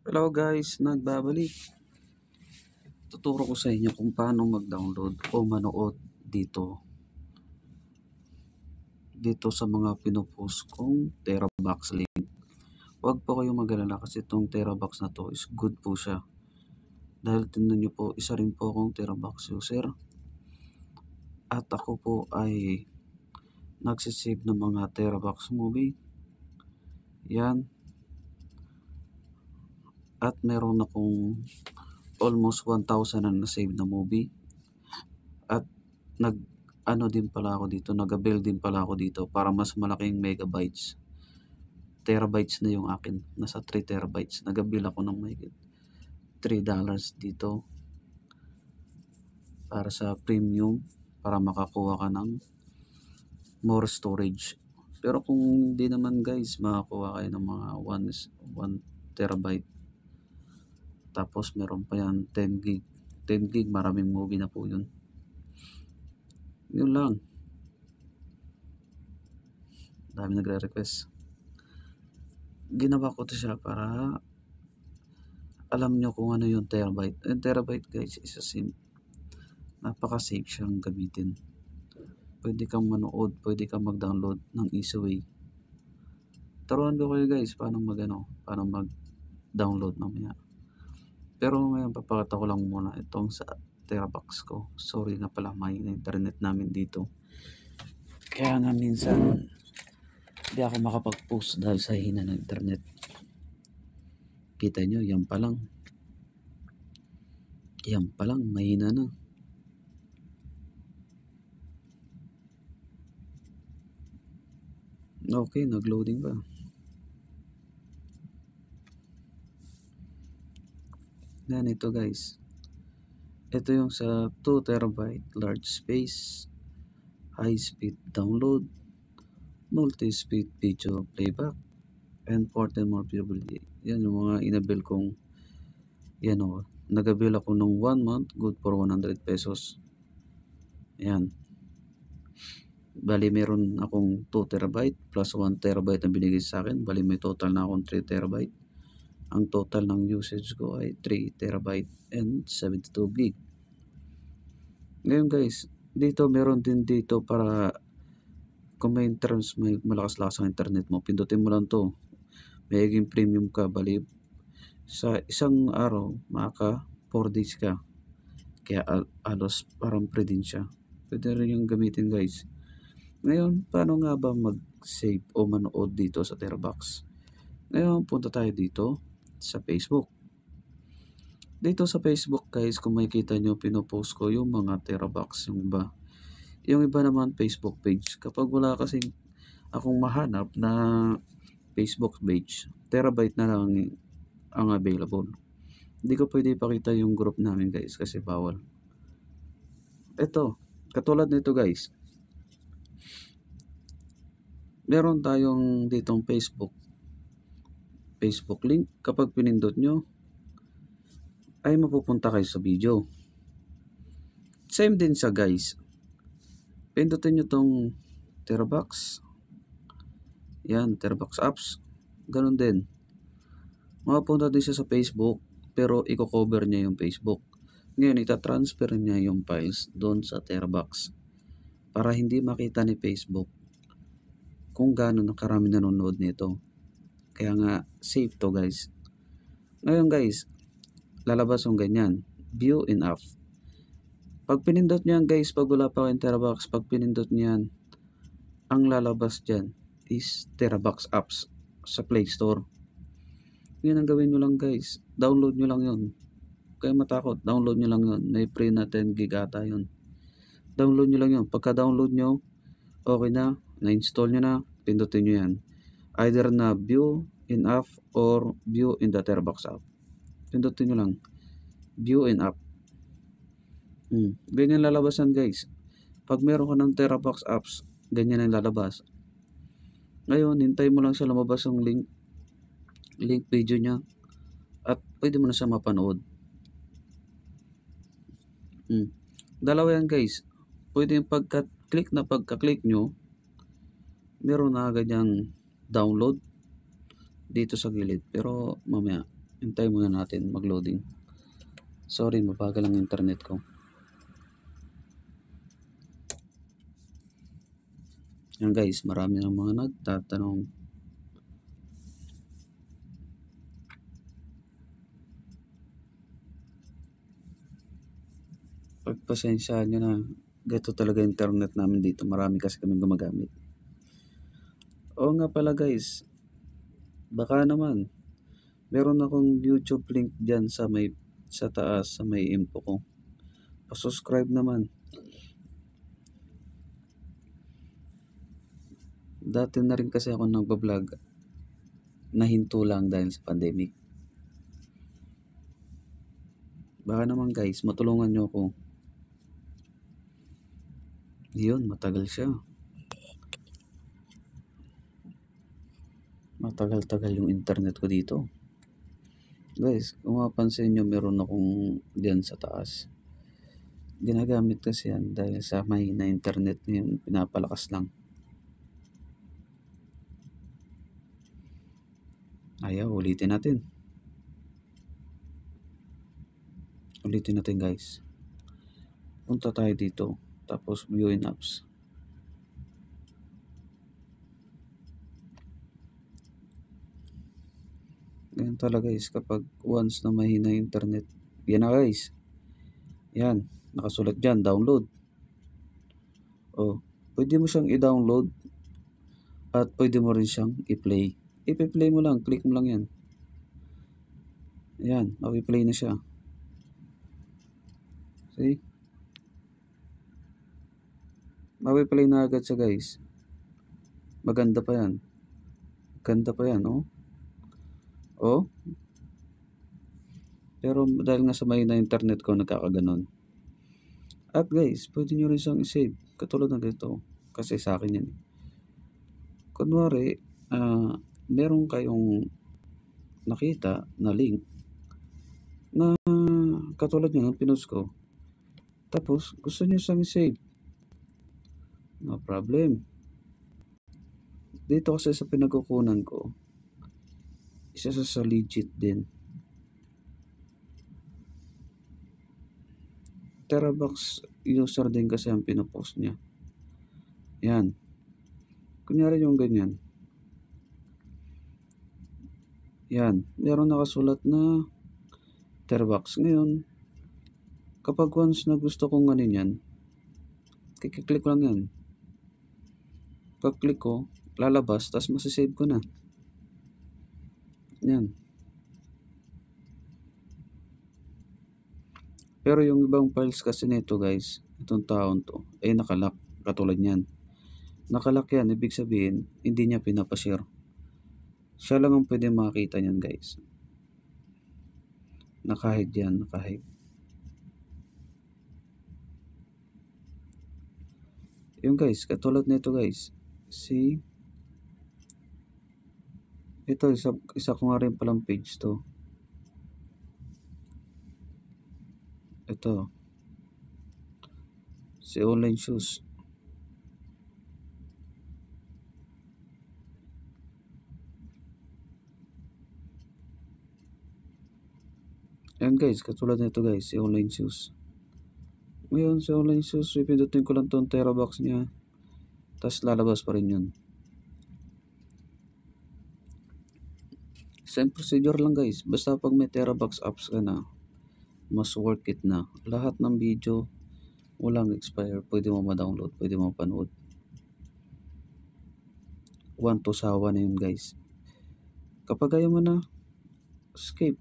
Hello guys, nagbabalik. Tuturo ko sa inyo kung paano mag-download o manood dito sa mga pinupost kong Terabox link. Huwag po kayong mag-alala kasi itong Terabox na to is good po siya. Dahil tingnan nyo po, isa rin po akong Terabox user. At ako po ay nagsisave ng mga Terabox movie. Yan. At meron akong almost 1,000 na na-save na movie. At nag-avail din pala ako dito para mas malaking megabytes. Terabytes na yung akin. Nasa 3 terabytes. Nag-avail ako ng may $3 dito para sa premium para makakuha ka ng more storage. Pero kung hindi naman guys, makakuha kayo ng mga 1 terabyte. Tapos meron pa yan 10 gig. 10 gig, maraming movie na po yun. Yun lang. Dami nagre-request. Ginawa ko to siya para alam nyo kung ano yung terabyte. Yung terabyte guys is napaka-safe siyang gamitin. Pwede kang manood, pwede kang mag-download ng easy way. Turuan ko kayo guys paano mag-download mamaya. Pero ngayon papakita ko lang muna itong sa Terabox ko. Sorry nga pala, may internet namin dito. Kaya nga minsan hindi ako makapag-post dahil sa hina ng internet. Kita nyo, yan pa lang. Yan pa lang, mahina na. Okay, nag-loading ba? Yan, ito guys. Ito yung sa 2 terabyte large space, high speed download, multi-speed video playback, and portable more viewability. Yan yung mga inabil kong yan o. Nag-avail ako ng 1 month, good for 100 pesos. Yan. Bali meron akong 2 terabyte plus 1 terabyte na binigay sa akin. Bali may total na akong 3 terabyte. Ang total ng usage ko ay 3 terabyte and 72 gig. Ngayon guys, dito meron din dito para kung may malakas-lakas ang internet mo, pindutin mo lang to. Mayiging premium ka, bali sa isang araw maka 4 days ka. Kaya alos parang free din siya. Pwede rin yung gamitin guys. Ngayon, paano nga ba mag-save o manood dito sa Terabox? Ngayon, punta tayo dito sa Facebook. Dito sa Facebook guys, kung makikita nyo, pinopost ko yung mga Terabox, yung iba. Yung iba naman Facebook page. Kapag wala kasing akong mahanap na Facebook page, terabyte na lang ang available. Hindi ko pwede ipakita yung group namin guys kasi bawal. Ito, katulad nito guys. Meron tayong ditong Facebook link. Kapag pinindot nyo ay mapupunta kayo sa video. Same din sa guys. Pindutin nyo tong Terabox. Yan, Terabox apps. Ganun din. Mapupunta din siya sa Facebook pero i-cover niya yung Facebook. Ngayon, itatransfer niya yung files doon sa Terabox para hindi makita ni Facebook kung gaano na karami nanonood nito. Kaya nga, safe to guys. Ngayon guys, lalabas yung ganyan. View in app. Pag pinindot nyo yan guys, pag wala pa kayong Terabox, pag pinindot nyo yan, ang lalabas dyan is Terabox apps sa Play Store. Yan ang gawin nyo lang guys. Download nyo lang yun. Kaya matakot, download nyo lang yun. May free na 10 gig ata yun. Download nyo lang yun. Pagka-download nyo, okay na, na-install nyo na, pindutin nyo yan. Either na view in app or view in the Terabox app. Pindutin nyo lang. View in app. Ganyan lalabasan guys. Pag meron ka ng Terabox apps, ganyan ang lalabas. Ngayon, hintay mo lang siya lumabas yung link video niya at pwede mo na siya mapanood. Dalawa yan guys. Pwede yung pagka-click nyo, meron na agad yung download dito sa gilid. Pero mamaya, Hintayin muna natin mag-loading. Sorry, mabagal ang internet ko. Yan guys, marami ng mga nagtatanong. Pagpasensyahan nyo na, gato talaga internet namin dito. Marami kasi kami gumagamit. Oo nga pala guys, baka naman meron akong YouTube link dyan sa taas, sa may info ko. Pa-subscribe naman. Dati na rin kasi ako nagbablog, nahinto lang dahil sa pandemic. Baka naman guys, matulungan nyo ako. Yun, matagal siya. Matagal-tagal yung internet ko dito. Guys, kung mapansin nyo, meron akong diyan sa taas. Ginagamit kasi yan dahil sa mahina internet ngayon, pinapalakas lang. Ayaw, ulitin natin. Ulitin natin guys. Punta tayo dito. Tapos viewing apps. Ganyan talaga guys, kapag once na mahina internet. Yan na guys. Yan, nakasulat dyan, download. O, pwede mo siyang i-download. At pwede mo rin siyang i-play. I-play mo lang, click mo lang yan. Yan, mapi-play na siya. See? Mapi-play na agad siya guys. Maganda pa yan. Ganda pa yan, oh. Oh. Pero dahil nga sa mahina internet ko, nagkakaganon. At guys, pwede nyo rin siyang i-save. Katulad ng dito. Kasi sa akin yan. Kunwari, meron kayong nakita na link na katulad nyo ng pinost ko. Tapos, gusto nyo siyang i-save. No problem. Dito kasi sa pinagkukunan ko, isa sa legit din. Terabox user din kasi ang pinopost niya. Yan. Kunyari yung ganyan. Yan. Meron nakasulat na Terabox. Ngayon, kapag once na gusto kong ano yan, kiklik ko lang yan. Pag-click ko, lalabas, tapos masasave ko na. Yan. Pero yung ibang files kasi nito guys, itong taon to, ay nakalock. Katulad yan. Nakalock yan, ibig sabihin, hindi niya pinapashare. Siya lang ang pwede makakita niyan guys. Nakahide yan, nakahide. Yung guys, katulad nito guys. See? Ito, isa ko nga rin palang page to. Ito. Si online shoes. Ayan guys, katulad nito guys, si online shoes. Ngayon, si online shoes, ipindutin ko lang itong Terabox niya. Tapos lalabas pa rin yun. Same procedure lang guys. Basta pag may Terabox apps ka na, mas worth it na. Lahat ng video, walang expire. Pwede mo ma-download, pwede mo panood. 1 to sawa na yun guys. Kapag ayaw mo na, escape.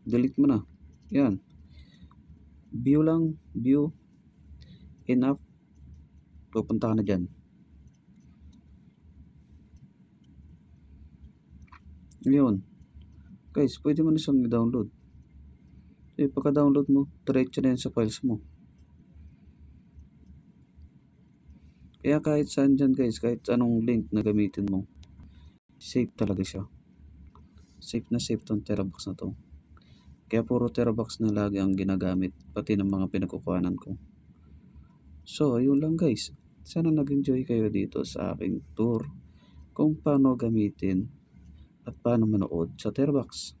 Delete mo na. Yan. View lang. View. Enough. Pupunta ka na dyan. Ngayon. Guys, pwede mo na siyang i-download. Pagka-download mo, diretso na yan sa files mo. Kaya kahit saan dyan guys, kahit anong link na gamitin mo, safe talaga siya. Safe na safe tong Terabox na to. Kaya puro Terabox na lagi ang ginagamit, pati ng mga pinagkukuhanan ko. So, ayun lang guys. Sana nag-enjoy kayo dito sa aking tour kung paano gamitin at paano manood sa Terabox.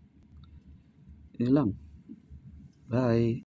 Yun lang. Bye!